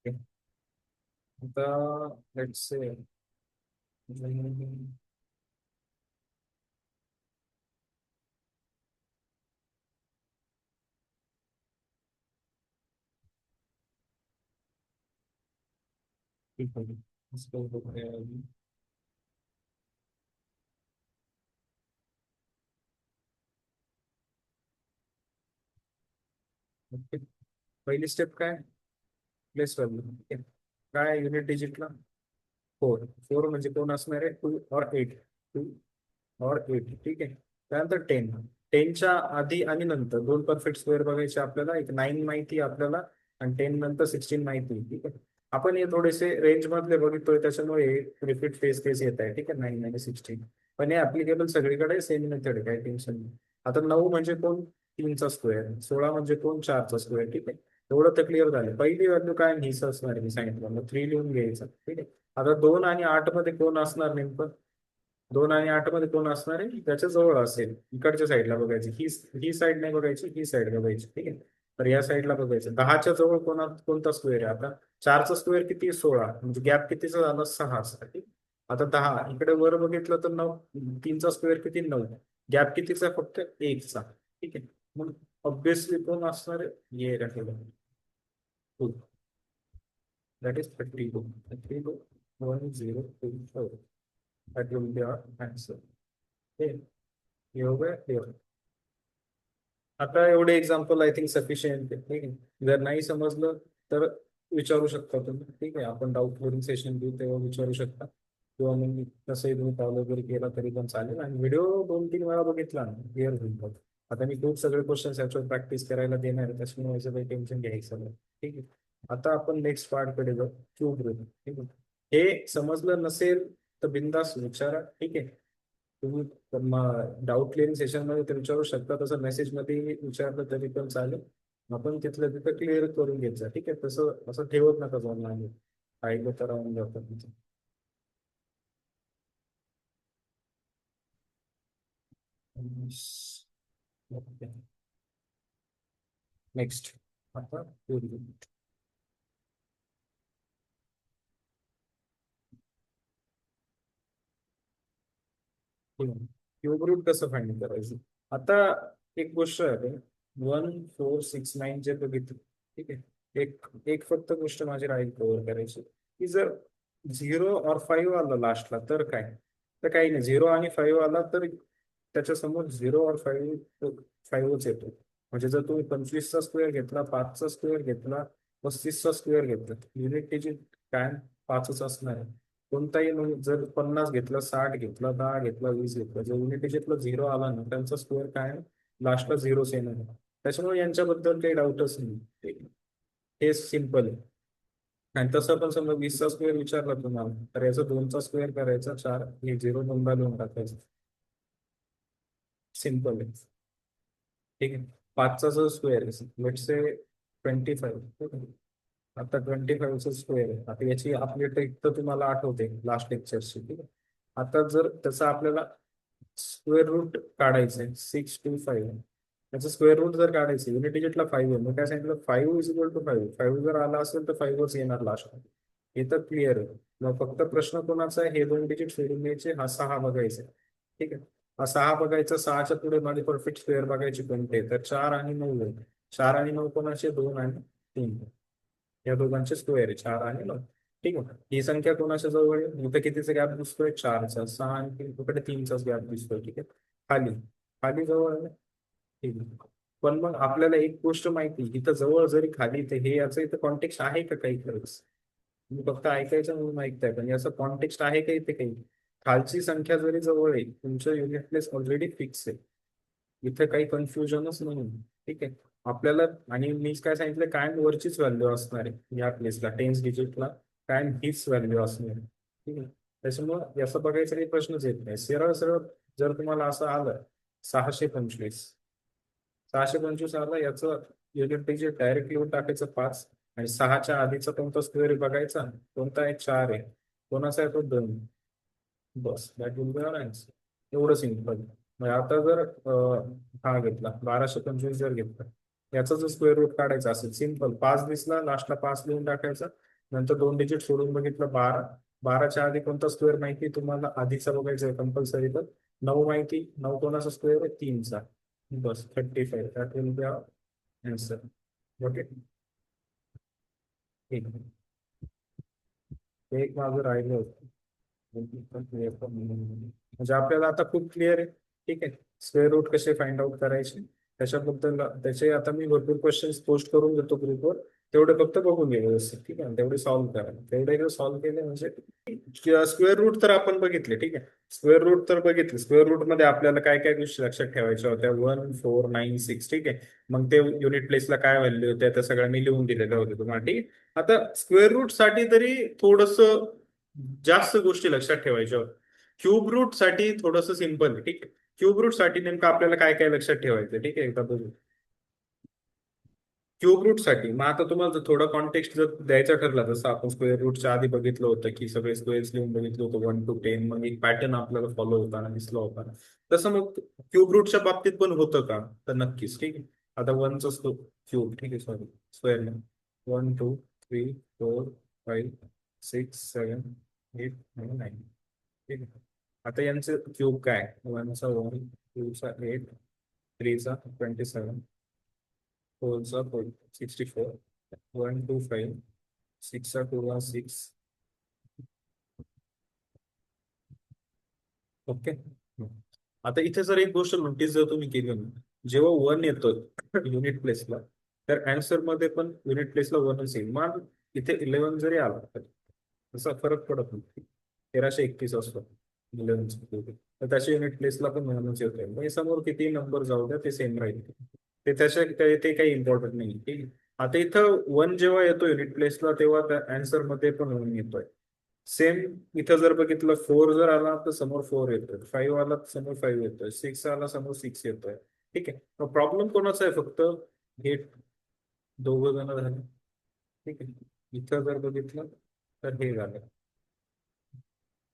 Okay. आता लेट्स से ठीक है, इसको हो गया अभी. Okay. पहिली स्टेप काय? Place value. ठीक आहे. काय युनिट डिजिटला? 4. 4 म्हणजे कोण असणार आहे? 2 और 8. 2 और 8. ठीक आहे. त्यानंतर 10. 10च्या आधी आणि नंतर दोन परफेक्ट स्क्वेअर बघायचे आपल्याला. एक 9 माहिती आहे आपल्याला आणि 10 नंतर 16 माहिती आहे. ठीक आहे. आपण हे थोडेसे रेंज मधले बघितोय, त्याच्यामुळे रिपीट फेस केस येत आहे. ठीक आहे. 9 आणि 16, पण हे ऍप्लिकेबल सगळीकडे सेम मेथड आहे, काही टेन्शन नाही. आता 9 म्हणजे कोण? 3चा स्क्वेअर. 16 म्हणजे कोण? 4चा स्क्वेअर. ठीक आहे. एवढं तर क्लिअर झालं. पहिली व्हॅल्यू काय? हीच असणार आहे, मी सांगितलं मग 3 लिहून घ्यायचं. ठीक आहे. आता 2 आणि 8 मध्ये कोण असणार नेमकं? 2 आणि 8 मध्ये कोण असणार आहे? त्याच्या जवळ असेल. इकडच्या साईडला बघायची, ही साईड नाही बघायची, ही साईड बघायची. ठीक आहे. तर या साईडला बघायचं. 10च्या जवळ कोणता स्क्वेअर आहे? आता 4चा स्क्वेअर किती? 16. म्हणजे गॅप कितीचा झाला? 6. ठीक. आता 10 इकडे वर बघितलं तर 9. 3चा स्क्वेअर किती? 9. गॅप कितीचा? फक्त 1चा. ठीक आहे. मग ऑब्विसली कोण असणार आहे? ये राहिलं 2. That is 32. 32 1024. That will be our answer. Okay. हे हो गया क्लिअर. आता एवढे एक्झाम्पल आय थिंक सफिशियंट आहे. ठीक आहे. जर नाही समजलं तर विचारू शकता तुम्ही. ठीक आहे. आपण डाऊट क्लिअरिंग सेशन घेऊ तेव्हा विचारू शकता, किंवा मग तसंही तुम्ही फॉलो जरी केला तरी पण चालेल. आणि व्हिडिओ 2-3 वेळा बघितला ना, क्लिअर होईल बघ. आता मी खूप सगळे क्वेश्चन याच्यावर प्रॅक्टिस करायला देणार आहे, त्याच्यामुळे याचं काही टेन्शन घ्यायचं नाही. ठीक आहे. आता आपण नेक्स्ट पार्ट कडे जाऊ. Cube root. ठीक आहे. हे समजलं नसेल तर बिंदास विचारा. ठीक आहे. तुम्ही डाऊट क्लिअरिंग सेशन मध्ये ते विचारू शकता, तसं मेसेज मध्ये विचारलं तरी पण चालेल. आपण तिथलं तिथं क्लिअर करून घ्यायचं. ठीक आहे. तसं असं ठेवत नका जाऊन आम्ही ऐकलं तर राहून जातं तुमचं. नेक्स्ट. आता क्यूब रूट कसं फाइंड करायचं? आता एक गोष्ट आहे, 1469 जे बघितलं. ठीक आहे. एक फक्त गोष्ट माझी राहील कव्हर करायची, की जर 0 और 5 आला लास्टला तर काय? तर काही नाही. 0 आणि 5 आला तर त्याच्या समोर 0 और 5च येतो. म्हणजे जर तुम्ही 25चा स्क्वेअर घेतला, 5चा स्क्वेअर घेतला, 35चा स्क्वेअर घेतला, युनिट डिजिट काय? 5च असणार आहे. कोणताही जर 50 घेतलं, 60 घेतलं, 10 घेतलं, 20 घेतलं, जर युनिट डिजिटला 0 आला ना त्यांचा स्क्वेअर काय आहे? लास्टला 0 येणार आहे. त्याच्यामुळे यांच्याबद्दल काही डाऊटच नाही. हे सिम्पल आहे. आणि तसं पण समजा 20चा स्क्वेअर विचारला तुम्हाला तर याचा 2चा स्क्वेअर करायचा, 4 हे 0 नंबर लिहून टाकायचं. सिम्पल आहे. ठीक आहे. 5चा जो स्क्वेअर आहे लेट्स से 25. आता 25चा स्क्वेअर आहे. आता याची आपली ट्रिक तर तुम्हाला आठवते लास्ट लेक्चरची. ठीक आहे. आता जर त्याचा आपल्याला स्क्वेअर रूट काढायचं आहे 625, त्याचं स्क्वेअर रूट जर काढायचं युनिट डिजिटला 5 आहे, मग काय सांगितलं 5 = 5. 5 जर आला असेल तर 5च येणार लास्ट. हे तर क्लिअर आहे. मग फक्त प्रश्न कोणाचा आहे? हे 2 डिजिट सोडून घ्यायचे, हा 6 बघायचा आहे. ठीक आहे. हा 6 बघायचा, 6च्या पुढे माझे परफेक्ट स्क्वेअर बघायचे कोणते, तर 4 आणि 9 आहे. 4 आणि 9 कोणाचे? 2 आणि 3. या दोघांचे स्क्वेअर आहे 4 आणि 9. ठीक आहे. ही संख्या कोणाच्या जवळ आहे? इथं कितीचा गॅप दिसतोय? 4चा. 6 आणि 3 इकडे 3चाच गॅप दिसतोय. ठीक आहे. खाली खाली जवळ आहे. ठीक आहे. पण मग आपल्याला एक गोष्ट माहिती, इथं जवळ जरी खाली, तर हे याचं इथं कॉन्टेक्स्ट आहे का काही खरंच? तुम्ही फक्त ऐकायचं म्हणून ऐकताय, पण याचं कॉन्टेक्स्ट आहे का इथे काही? खालची संख्या जरी जवळ आहे, तुमचं युनिट प्लेस ऑलरेडी फिक्स आहे. इथे काही कन्फ्युजनच नाही. ठीक आहे. आपल्याला आणि मी काय सांगितलं, कायम वरचीच व्हॅल्यू असणार आहे या प्लेसला, टेन्स डिजिटला कायम हीच व्हॅल्यू असणार आहे. ठीक आहे. त्याच्यामुळं याचा बघायचा काही प्रश्नच येत नाही. सरळ सरळ जर तुम्हाला असं आलं 625, 625 आला, याचं युनिट डिजिट डायरेक्ट लिहून टाकायचं 5, आणि 6च्या आधीचा कोणता स्क्वेअर बघायचा, कोणता आहे? 4 आहे. कोणाचा आहे तो? 2. बस that will be our answer. एवढं सिंपल. मग आता जर हा घेतला 1225 जर घेतला, याचा जर स्क्वेअर रूट काढायचा असेल, सिंपल 5 दिसला लास्टला 5 लिहून टाकायचा. नंतर 2 डिजिट सोडून बघितलं 12. 12च्या आधी कोणता स्क्वेअर माहिती तुम्हाला? आधीचा बघायचा आहे कंपल्सरी. तर 9 माहिती. 9 कोणाचा स्क्वेअर आहे? 3चा. बस 35. That will be our answer. Okay. ठीक आहे. एक माझं राहिलं होतं. म्हणजे आपल्याला आता खूप क्लिअर आहे. ठीक आहे. स्क्वेअर रूट कसे फाइंड आउट करायचे त्याच्याबद्दल, त्याचे आता मी भरपूर क्वेश्चन्स पोस्ट करून देतो ग्रुपवर. तेवढे फक्त बघून घे व्यवस्थित. ठीक आहे. तेवढे सॉल्व्ह करा. तेवढे सॉल्व्ह केले म्हणजे स्क्वेअर रूट तर आपण बघितले. ठीक आहे. स्क्वेअर रूट तर बघितले. स्क्वेअर रूट मध्ये आपल्याला काय काय गोष्टी लक्षात ठेवायच्या होत्या? 1, 4, 9, 6. ठीक आहे. मग ते युनिट प्लेसला काय व्हॅल्यू होत्या त्या सगळ्या मी लिहून दिलेल्या होत्या तुम्हाला. ठीक आहे. आता स्क्वेअर रूट साठी तरी थोडस जास्त गोष्टी लक्षात ठेवायच्या होत्या. क्यूब रूट साठी थोडंसं सिम्पल आहे. ठीक आहे. क्यूब रूट साठी नेमकं आपल्याला काय काय लक्षात ठेवायचं? ठीक आहे. एकदा बघू. क्यूब रूट साठी मग आता तुम्हाला जर थोडा कॉन्टेक्स्ट जर द्यायचा ठरला, जसं आपण स्क्वेअर रूटच्या आधी बघितलं होतं की सगळे स्क्वेअर्स लिहून बघितलं होतं 1 to 10, मग एक पॅटर्न आपल्याला फॉलो होताना दिसला होता. तसं मग क्यूब रूटच्या बाबतीत पण होतं का? तर नक्कीच. ठीक आहे. आता 1चा क्यूब. ठीक आहे. सॉरी, स्क्वेअर नाही. 1, 2, 3, 4, 5, 6, 7, 8, 9. ठीक आहे. आता यांचं क्यूब काय? 1चा 1, 2चा 8, 3चा 27, 4चा 64, 1, 2, 5, 6चा 2 6. ओके. आता इथे जर एक गोष्ट नोटीस जर तुम्ही केली ना, जेव्हा 1 येतो युनिट प्लेसला, तर आन्सर मध्ये पण युनिट प्लेसला 1च येईल. मग इथे 11 जरी आला तर तसा फरक पडत नाही. 1331 असतो 11 तर त्याच्या युनिट प्लेसला पण 1च येतोय. मग हे समोर किती नंबर जाऊ द्या ते सेम राहील. ते काही इम्पॉर्टंट नाही. ठीक आहे. आता इथं 1 जेव्हा येतो युनिट प्लेसला, तेव्हा त्या आन्सर मध्ये पण 1 येतोय. सेम इथं जर बघितलं 4 जर आला तर समोर 4 येतोय, 5 आला तर समोर 5 येतोय, 6 आला समोर 6 येतोय. ठीक आहे. प्रॉब्लेम कोणाचा आहे? फक्त हे दोघं जण झाले. ठीक आहे. इथं जर बघितलं तर हे झालं.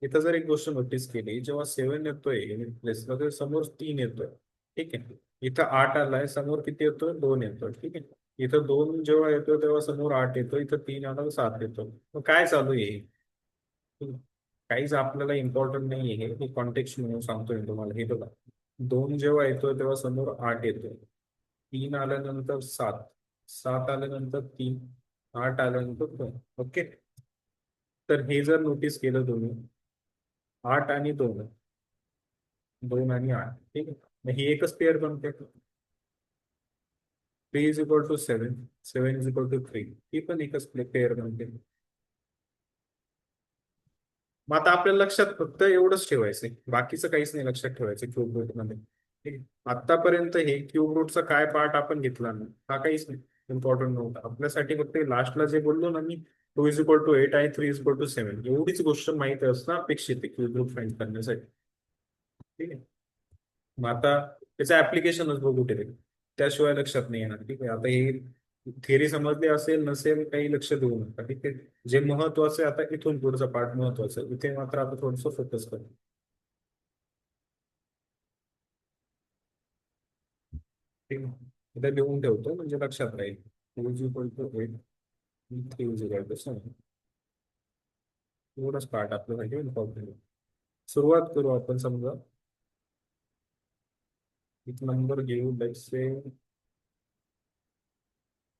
इथं जर एक गोष्ट नोटीस केली, जेव्हा 7 येतोय युनिट प्लेसला तर समोर 3 येतोय. ठीक आहे. इथं 8 आलाय, समोर किती येतोय? 2 येतोय. ठीक आहे. इथं 2 जेव्हा येतोय तेव्हा समोर 8 येतोय, इथं 3 आला तर 7 येतो. मग काय चालू आहे? काहीच आपल्याला इम्पॉर्टंट नाही आहे. हे कॉन्टेक्स्ट म्हणून सांगतोय मी तुम्हाला. हे बघा, 2 जेव्हा येतोय तेव्हा समोर 8 येतोय, 3 आल्यानंतर 7, 7 आल्यानंतर 3, 8 आल्यानंतर 2. ओके. तर हे जर नोटीस केलं तुम्ही, 8 आणि 2, 2 आणि 8. ठीक आहे. मग ही एकच पेअर बनते. 3 = 7, 7 = 3, ही पण एकच पेअर बनते. मग आता आपल्या लक्षात फक्त एवढंच ठेवायचंय, बाकीचं काहीच नाही लक्षात ठेवायचं क्यूब रूट मध्ये. ठीक आहे. आतापर्यंत हे क्यूब रूटचा काय पार्ट आपण घेतला ना, हा काहीच नाही इम्पॉर्टंट नव्हता आपल्यासाठी. फक्त लास्टला जे बोललो ना मी, 2 = 8 आणि 3 = 7, एवढीच गोष्ट माहिती असणं अपेक्षित आहे क्यूब रूट फाइंड करण्यासाठी. ठीक आहे. मग आता त्याचं ऍप्लिकेशनच बघू ते, त्याशिवाय लक्षात नाही येणार. ठीक आहे. आता ही थिअरी समजली असेल नसेल काही लक्ष देऊ नका. ठीक आहे. जे महत्वाचं आहे आता इथून पुढचा पार्ट महत्वाचा आहे, इथे मात्र आता थोडंसं फोकस करू. ठीक आहे. इथे लिहून ठेवतो म्हणजे लक्षात राहील. 2 = 8, 3 = 7. एवढंच पार्ट आपल्यासाठी इम्पॉर्टंट आहे. सुरुवात करू आपण. समजा एक नंबर घेऊ, लेट्स से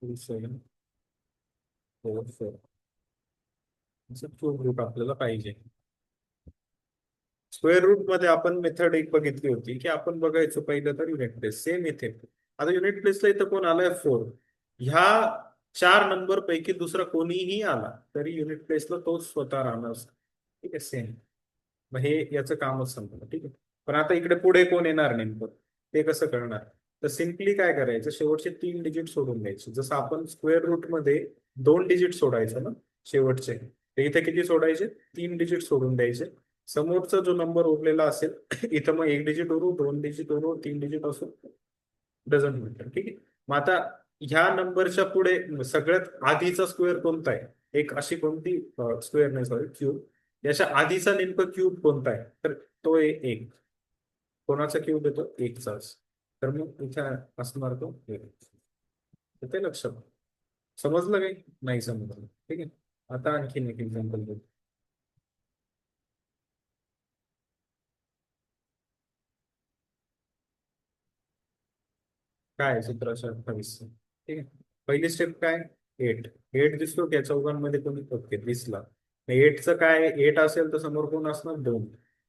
2744. असं क्यूब रूट आपल्याला पाहिजे. स्क्वेअर रूट मध्ये आपण मेथड एक बघितली होती की आपण बघायचो पहिलं तर युनिट प्लेस, सेम इथे. आता युनिट प्लेसला इथं कोण आलाय 4. ह्या 4 नंबर पैकी दुसरा कोणीही आला तरी युनिट प्लेसला तोच स्वतः राहणार. ठीक आहे, सेम. मग हे याचं कामच संपलं. ठीक आहे. पण आता इकडे पुढे कोण येणार नेमकं, ते कसं करणार? तर सिम्पली काय करायचं, शेवटचे 3 डिजिट सोडून द्यायचे. जसं आपण स्क्वेअर रूट मध्ये 2 डिजिट सोडायचं ना शेवटचे, तर इथे किती सोडायचे? 3 डिजिट सोडून द्यायचे. समोरचा जो नंबर उरलेला असेल इथं मग 1 डिजिट उरू, 2 डिजिट उरू, 3 डिजिट असो, डझंट मॅटर. ठीक आहे. मग आता ह्या नंबरच्या पुढे सगळ्यात आधीचा स्क्वेअर कोणता आहे? एक अशी कोणती स्क्वेअर नाही, सॉरी क्यूब, याच्या आधीचा नेमकं क्यूब कोणता आहे? तर तो आहे 1. कोणाचा क्यूब येतो? 1चाच. तर मग इथे असणार तो 1. तर ते लक्षात. समजलं काही? नाही समजलं. ठीक आहे. आता आणखीन एक एक्झाम्पल देतो. काय आहे? 1728. ठीक आहे. पहिली स्टेप काय? 8. 8 दिसतो की चौघांमध्ये कोणी? ओके, दिसला. 8चं काय? 8 असेल तर समोर कोण असणार? 2.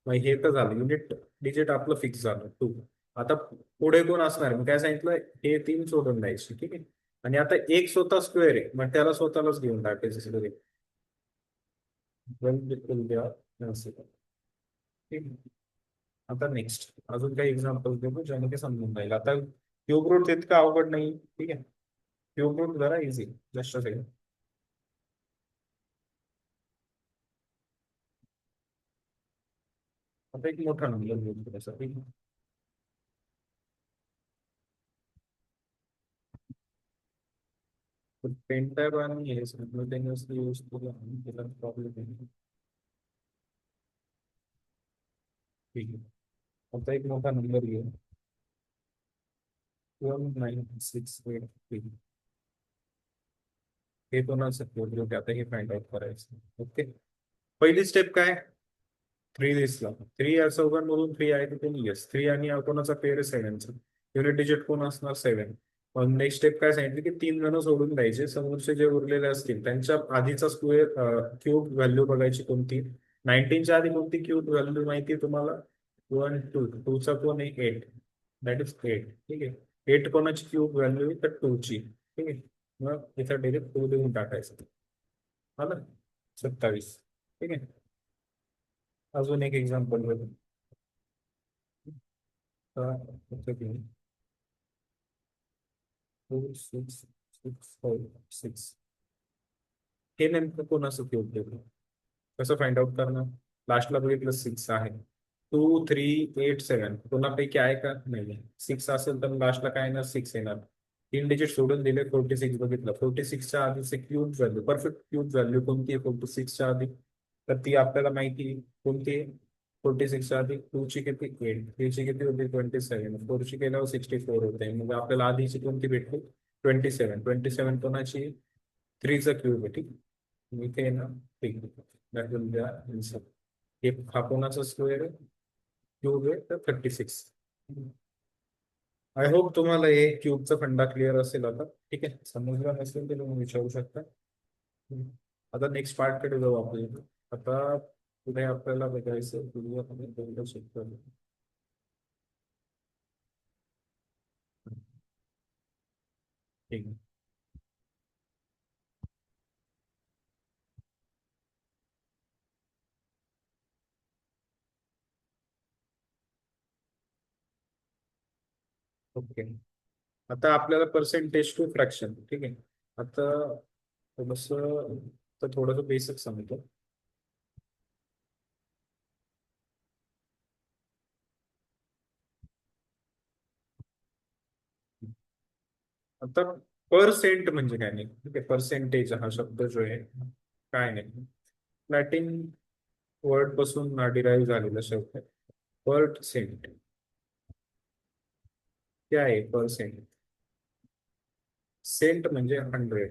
मग हे तर झालं युनिट डिजिट आपलं फिक्स झालं 2. आता पुढे कोण असणार? मग काय सांगितलं? हे 3 सोडून द्यायचे. ठीक आहे. आणि आता एक स्वतः स्क्वेअर आहे, मग त्याला स्वतःलाच घेऊन टाकायचं सगळे. ठीक आहे. आता नेक्स्ट अजून काही एक्झाम्पल देऊ ज्याने ते समजून जाईल. आता क्यूब रूट इतकं अवघड नाही. ठीक आहे. क्यूब रूट जरा इझी, जस्ट सेकंड. आता एक मोठा नंबर घेऊ थोडासा. ठीक आहे. पेन टॅब आणि हे सिम्पल्टेनियसली यूज केलं आणि त्याला प्रॉब्लेम आहे. ठीक आहे. आता एक मोठा नंबर घेऊ. 1968. हे कोणाचं क्यूब रूट आता हे फाइंड आउट करायचं. ओके. पहिली स्टेप काय? 3 दिसला. 3 या चौघांमधून 3 आहे तिथे येस 3 आणि कोणाचा पेअर आहे? 7चा. युनिट डिजिट कोण असणार? 7. मग नेक्स्ट स्टेप काय सांगितली की 3 जण सोडून द्यायचे, समोरचे जे उरलेले असतील त्यांच्या आधीचा स्क्वेअर क्यूब व्हॅल्यू बघायची कोणती. 19च्या आधी कोणती क्यूब व्हॅल्यू माहिती आहे तुम्हाला? 1 2 2चा कोण आहे? 8. That is 8. ठीक आहे. 8 कोणाची क्यूब व्हॅल्यू आहे? तर 2ची. ठीक आहे. मग इथं डायरेक्ट 2 देऊन टाकायचं. आलं? 27. ठीक आहे. अजून एक एक्झाम्पल बघू. 4 6 6 5 6. हे नेमकं कोणाचं क्यूब देतो? कसं फाइंड आउट करणार? लास्टला बघितलं 6 आहे. 2 3 8 7 कोणापैकी आहे का? नाही. 6 असेल तर लास्टला काय येणार? 6 येणार. 3 डिजिट सोडून दिले. 46 बघितलं. 46च्या आधीचे cube value, perfect cube value कोणती आहे 46च्या आधी? तर ती आपल्याला माहिती आहे. कोणती आहे? 46च्या आधी 2ची किती? 8. 3ची किती होती? 27. 4ची केल्यावर 64 होते. मग आपल्याला आधीची कोणती भेटली? 27. 27 कोणाची? 3चा क्यूब आहे. ठीक आहे. इथे आहे ना? ठीक आहे. That will B answer. हे हा कोणाचा स्क्वेअर आहे? क्यूब आहे तर 36. आय होप तुम्हाला हे क्यूबचा फंडा क्लिअर असेल आता. ठीक आहे. समजलं नसेल तर तुम्ही विचारू शकता. आता नेक्स्ट पार्ट कडे जाऊ आपण. आता पुढे आपल्याला बघायचं पुढे आपण बोलू शकतो. ठीक आहे. ओके. आता आपल्याला पर्सेंटेज टू फ्रॅक्शन, ठीक आहे. आता थोडस तर थोडस बेसिक सांगतो. आता पर्सेंट म्हणजे काय नाही, ठीक आहे. पर्सेंटेज हा शब्द जो आहे काय नाही, लॅटिन वर्ड पासून डिराईव्ह झालेला शब्द आहे. पर्सेंट क्या आहे पर्सेंट? सेंट म्हणजे 100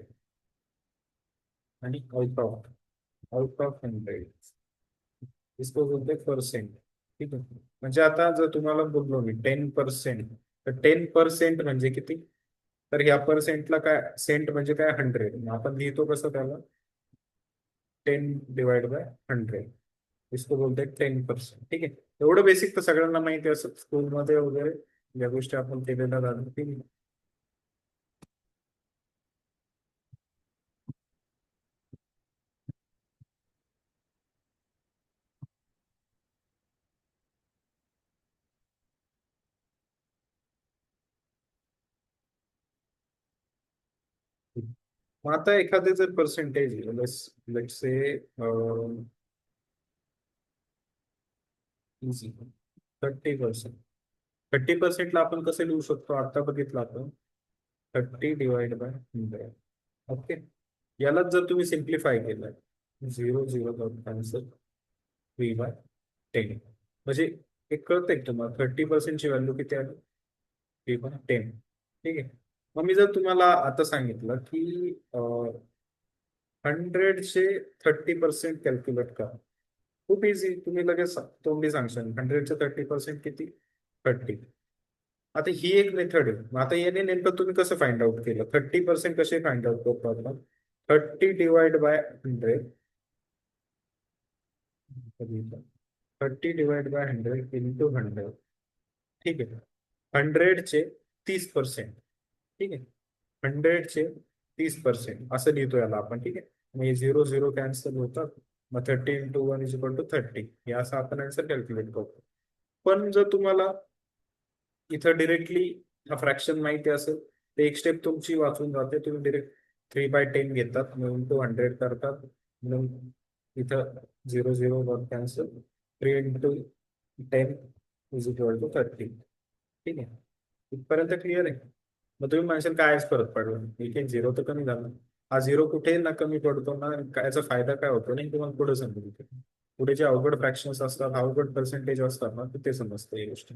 आणि आउट ऑफ 100 इसको बोलते पर्सेंट. ठीक आहे. म्हणजे आता जर तुम्हाला बोललो मी 10%, तर 10% म्हणजे किती? तर ह्या पर्सेंटला काय, सेंट म्हणजे काय 100, आपण लिहितो कसं त्याला, 10/100. इसको बोलते 10%. ठीक आहे. एवढं बेसिक तर सगळ्यांना माहिती असतं स्कूलमध्ये वगैरे, ज्या गोष्टी आपण केलेल्या जातात. ठीक आहे. मग आता एखादे जर पर्सेंटेज लेट से इझी 30%. 30%ला आपण कसं लिहू शकतो, आता बघितलं आपण, 30/100. ओके. यालाच जर तुम्ही सिम्प्लिफाय केलं, 0 0 3/10, म्हणजे एक कळतंय का तुम्हाला 30%ची व्हॅल्यू किती आली? 3/10. ठीक आहे. मग मी जर तुम्हाला आता सांगितलं की 100चे 30% कॅल्क्युलेट करा, खूप इझी, तुम्ही लगेच तोंडी सांगशाल 100चे 30% किती? 30. आता ही एक मेथड आहे. मग आता याने नेमकं तुम्ही कसं फाइंड आउट केलं 30% कसे फाइंड आउट करतो आपण? 30/100, 30/100 इंटू 100. ठीक आहे. 100चे 30%. ठीक आहे. 100चे 30% असं लिहितो याला आपण. ठीक आहे. मग 0 0 कॅन्सल होतात. मग 30 × 1 = 30, हे असं आपण आन्सर कॅल्क्युलेट करतो. पण जर तुम्हाला इथं डिरेक्टली हा फ्रॅक्शन माहिती असेल, तर एक स्टेप तुमची वाचून जाते. तुम्ही डिरेक्ट 3/10 घेतात, मग इंटू 100 करतात, म्हणून इथं 0 0 वर कॅन्सल, 3 × 10 = 30. ठीक आहे. इथपर्यंत क्लिअर आहे. मग तुम्ही म्हणशाल कायच फरक पडला, एक एक झिरो तर कमी झाला. हा झिरो कुठे ना कमी पडतो ना, याचा फायदा काय होतो नाही तुम्हाला पुढे समजतो. पुढे जे अवघड फ्रॅक्शन्स असतात, अवघड पर्सेंटेज असतात ना, ते समजतं ही गोष्ट.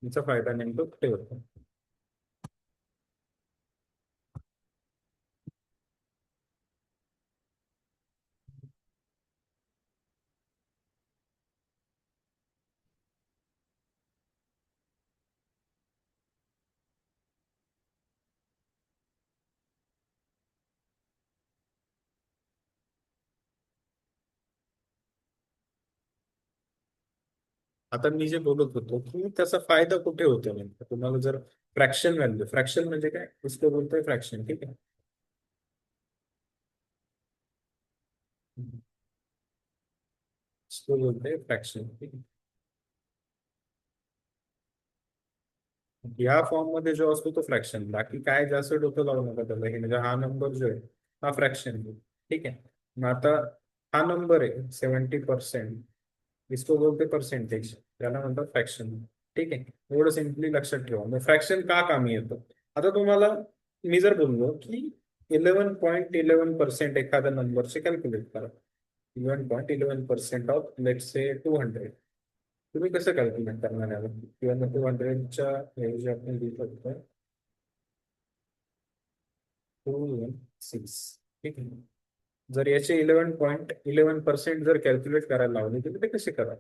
याचा फायदा नेमकं कुठे होतो. आता मी जे बोलत होतो की त्याचा फायदा कुठे होतो नेमका, तुम्हाला जर फ्रॅक्शन व्हॅल्यू, फ्रॅक्शन म्हणजे काय, इसको बोलतोय फ्रॅक्शन. ठीक आहे. इसको बोलतोय फ्रॅक्शन. ठीक आहे. या फॉर्म मध्ये जो असतो तो फ्रॅक्शन, बाकी काय जास्त डोकं लावू नका त्याला. हे म्हणजे हा नंबर जो आहे हा फ्रॅक्शन. ठीक आहे. मग आता हा नंबर आहे 70%, इसको बोलते पर्सेंटेज, त्याला म्हणतात फ्रॅक्शन. ठीक आहे. एवढं सिम्पली लक्षात ठेवा. मग फ्रॅक्शन का कामी येतं? आता तुम्हाला मी जर बोललो की 11.11% एखाद्या नंबरचे कॅल्क्युलेट करा, 11.11% ऑफ लेट से 200, तुम्ही कसं कॅल्क्युलेट करणार याला? किंवा 200च्या ऐवजी आपण लिहू शकतो 216. ठीक आहे. जर याचे 11.11% जर कॅल्क्युलेट करायला लावले तर ते कसे करा?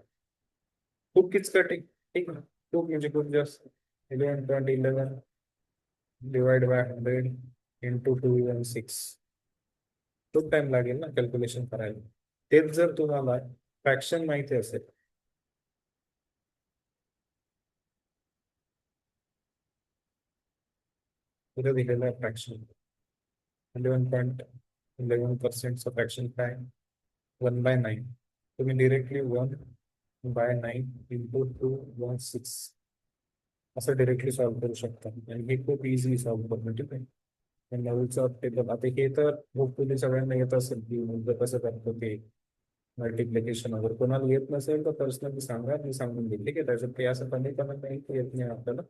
खूप किचकट आहे. ठीक आहे. खूप म्हणजे खूप जास्त. 11.11 डिवाइड बाय 100 इंटू 216, खूप टाइम लागेल ना कॅल्क्युलेशन करायला. तेच जर तुम्हाला फ्रॅक्शन माहिती असेल, तिथे दिलेलं आहे फ्रॅक्शन 11.11%चं फ्रॅक्शन काय, 1/9. तुम्ही डिरेक्टली 1/9 इंटू 216 असं डिरेक्टली सॉल्व्ह करू शकता आणि हे खूप इझी सॉल्व्ह करणं. ठीक आहे. आणि नवलचं टेबल आता हे तर होपफुली सगळ्यांना येत असेल की म्हणजे कसं करतो ते मल्टिप्लिकेशन वगैरे. कोणाला येत नसेल तर पर्सनली सांगा, मी सांगून देईल. ठीक आहे. त्याच्यात काही असं कमी नाही की येत नाही आपल्याला.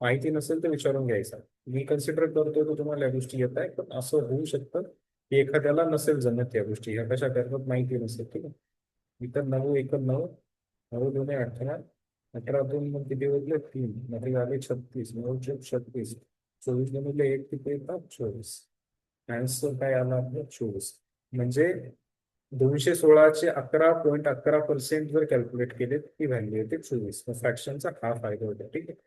माहिती नसेल तर विचारून घ्यायचं. मी कन्सिडर करतोय की तुम्हाला या गोष्टी येत आहे, पण असं होऊ शकतं की एखाद्याला नसेल जमत या गोष्टी, ह्या कशा करतात माहिती नसेल. ठीक आहे. इतर 9 1 9, 9 2 18, 18 2 मग किती होते 3, मध्ये झाले 36, 9 4 36, 24 गुणिले 1 किती येतात 24. आन्सर काय आला आपलं 24. म्हणजे 216 चे 11.11% जर कॅल्क्युलेट केले ती व्हॅल्यू येते 24. फ्रॅक्शनचा हा फायदा होतो. ठीक आहे.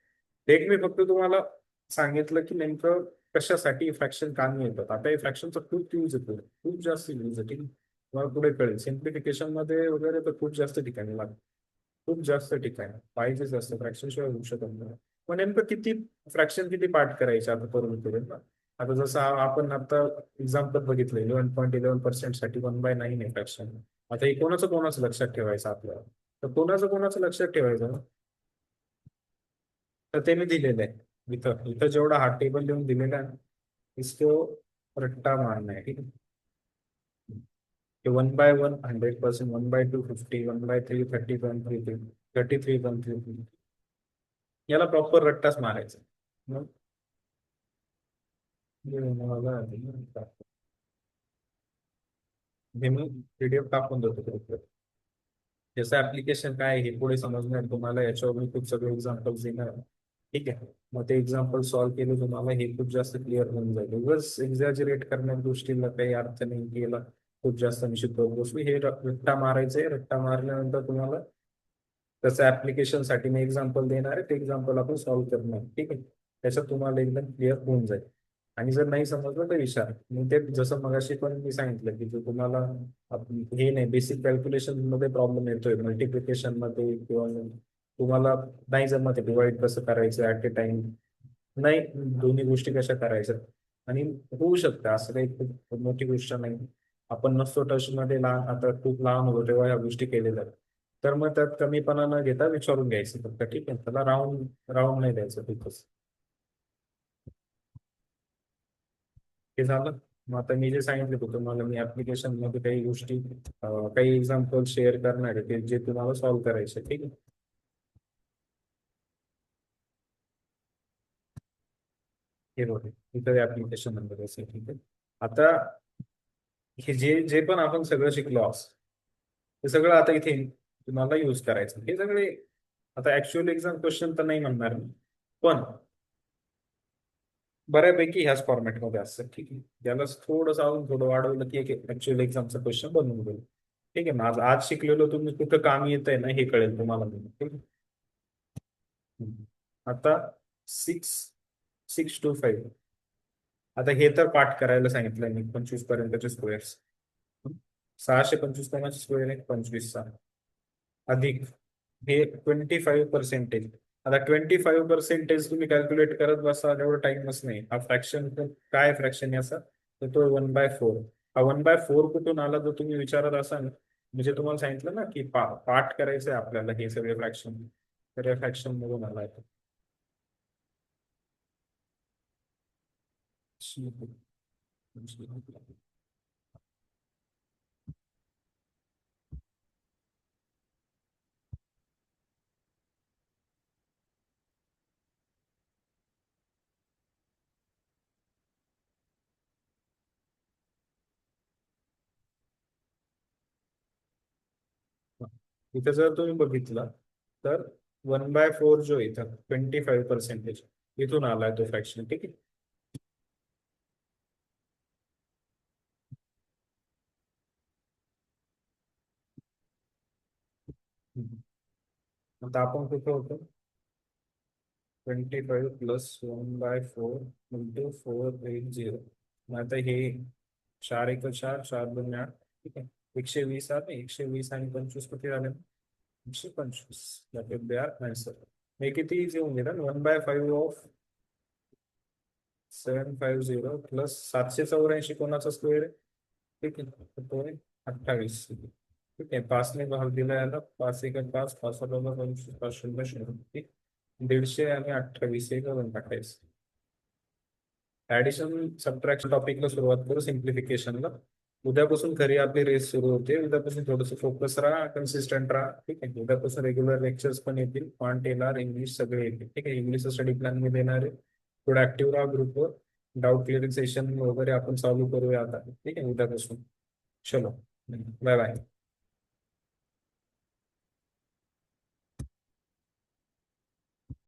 एक मी फक्त तुम्हाला सांगितलं की नेमकं कशासाठी फ्रॅक्शन कामी येतात. आता हे फ्रॅक्शनचा खूप यूज येतो, खूप जास्त यूज आहे. ठीक आहे. तुम्हाला पुढे कळेल सिम्प्लिफिकेशन मध्ये वगैरे तर खूप जास्त ठिकाणी लागतं. खूप जास्त ठिकाणी पाहिजेच असतं, फ्रॅक्शन शिवाय होऊ शकत नाही. मग नेमकं किती फ्रॅक्शन किती पार्ट करायचे आता करून करेल ना. आता जसं आपण आता एक्झाम्पल बघितलं 11.11% साठी 1/9 आहे फ्रॅक्शन. आता हे कोणाचं लक्षात ठेवायचं आपल्याला, तर कोणाचं लक्षात ठेवायचं ना. तर ते मी दिलेलं आहे इथं इथं जेवढा हा टेबल लिहून दिलेला आहे ना, इसको रट्टा मारना है. ठीक है. 1/1 100%, 1/2 50, 1/3 30.33, 33.33. याला प्रॉपर रट्टाच मारायचा. मग हे मी पीडीएफ टाकून देतो ग्रुपवर. त्याचं ऍप्लिकेशन काय आहे हे पुढे समजणार तुम्हाला, याच्यावर मी खूप सगळे एक्झाम्पल्स देणार. ठीक आहे. मग ते एक्झाम्पल सॉल्व्ह केले तुम्हाला हे खूप जास्त क्लिअर होऊन जाईल. उगाच एक्झॅजरेट करण्या गोष्टीला काही अर्थ नाही केला. खूप जास्त निश्चित गोष्टी हे रट्टा मारायचंय. रट्टा मारल्यानंतर तुम्हाला त्याचं ऍप्लिकेशन साठी मी एक्झाम्पल देणार आहे, ते एक्झाम्पल आपण सॉल्व्ह करणार. ठीक आहे. त्याच्यात तुम्हाला एकदम क्लिअर होऊन जाईल. आणि जर नाही समजलं तर विचार. मी ते जसं मगाशी पण मी सांगितलं की जो तुम्हाला हे नाही बेसिक कॅल्क्युलेशन मध्ये प्रॉब्लेम येतोय मल्टिप्लिकेशन मध्ये किंवा तुम्हाला नाही जमत डिवाइड कसं करायचं ऍट ए टाइम, नाही दोन्ही गोष्टी कशा करायच्या. आणि होऊ शकतं असं काही खूप मोठी गोष्ट नाही. आपण नसतो टच मध्ये लहान, आता खूप लहान होतो तेव्हा ह्या गोष्टी केलेल्या आहेत. तर मग त्यात कमीपणा न घेता विचारून घ्यायचं फक्त. ठीक आहे. त्याला राऊंड राऊंड नाही द्यायचं तिथंच. हे झालं. मग आता मी जे सांगितलं होतं तुम्हाला, मी ऍप्लिकेशन मध्ये काही गोष्टी काही एक्झाम्पल शेअर करणार आहे ते जे तुम्हाला सॉल्व्ह करायचे. ठीक आहे. हे बघा इथं ऍप्लिकेशन नंबर असेल. ठीक आहे. आता हे जे जे पण आपण सगळं शिकलो आहोत ते सगळं आता इथे तुम्हाला यूज करायचं. हे सगळे आता ऍक्च्युअल एक्झाम क्वेश्चन तर नाही म्हणणार मी, पण बऱ्यापैकी ह्याच फॉर्मॅटमध्ये असतं. ठीक आहे. याला थोडंसं अजून थोडं वाढवलं की एक ऍक्च्युअल एक्झामचा क्वेश्चन बनवून गेलं. ठीक आहे. मग आज शिकलेलो तुम्ही कुठं काम येत आहे ना हे कळेल तुम्हाला. ठीक आहे. हम्म. आता 6 6 2 5. आता हे तर पाठ करायला सांगितलं मी 25 पर्यंतचे स्क्वेअर्स. 625 कोणाचे स्क्वेअर आहे 25चा अधिक हे 25%. आता 25% तुम्ही कॅल्क्युलेट करत बसा एवढा टाइमच नाही. हा फ्रॅक्शन काय फ्रॅक्शन याचा, तर तो 1/4. हा 1/4 कुठून आला जर तुम्ही विचारत असाल, म्हणजे तुम्हाला सांगितलं ना की पाठ करायचंय आपल्याला हे सगळे फ्रॅक्शन, तर या फ्रॅक्शन मधून आला आहे. इथं जर तुम्ही बघितलं तर 1/4 जो इथं 25% इथून आलाय तो फ्रॅक्शन. ठीक आहे. हम्म. आता आपण कुठं होतो 25 + 1/4 × 480. मग आता हे 4 × 1 = 4, 4 × 2 = 8. ठीक आहे. 120 आले. 120 आणि 25 किती झाले 125. They are answer. हे किती इझी होऊन गेलं 1/5 ऑफ 750 प्लस 784 कोणाचा स्क्वेअर आहे. ठीक आहे. तर तो आहे 28. ठीक आहे. 5 ने भाग दिला याला 5 × 1 = 5, 5 × 2 = 25, 5 × 0 = 0. ठीक. 150 आणि 28 एक 28. ऍडिशन सबट्रॅक्शन टॉपिकला सुरुवात करू, सिम्प्लिफिकेशनला. उद्यापासून खरी आपली रेस सुरू होते. उद्यापासून थोडंसं फोकस राहा, कन्सिस्टंट राहा. ठीक आहे. उद्यापासून रेग्युलर लेक्चर्स पण येतील, क्वांट येणार, इंग्लिश सगळे येतील. ठीक आहे. इंग्लिशचा स्टडी प्लॅन मी देणार आहे. थोडं ऍक्टिव्ह राहा ग्रुपवर. डाऊट क्लिअरिंग सेशन वगैरे आपण चालू करूया आता. ठीक आहे, उद्यापासून. चलो, बाय बाय.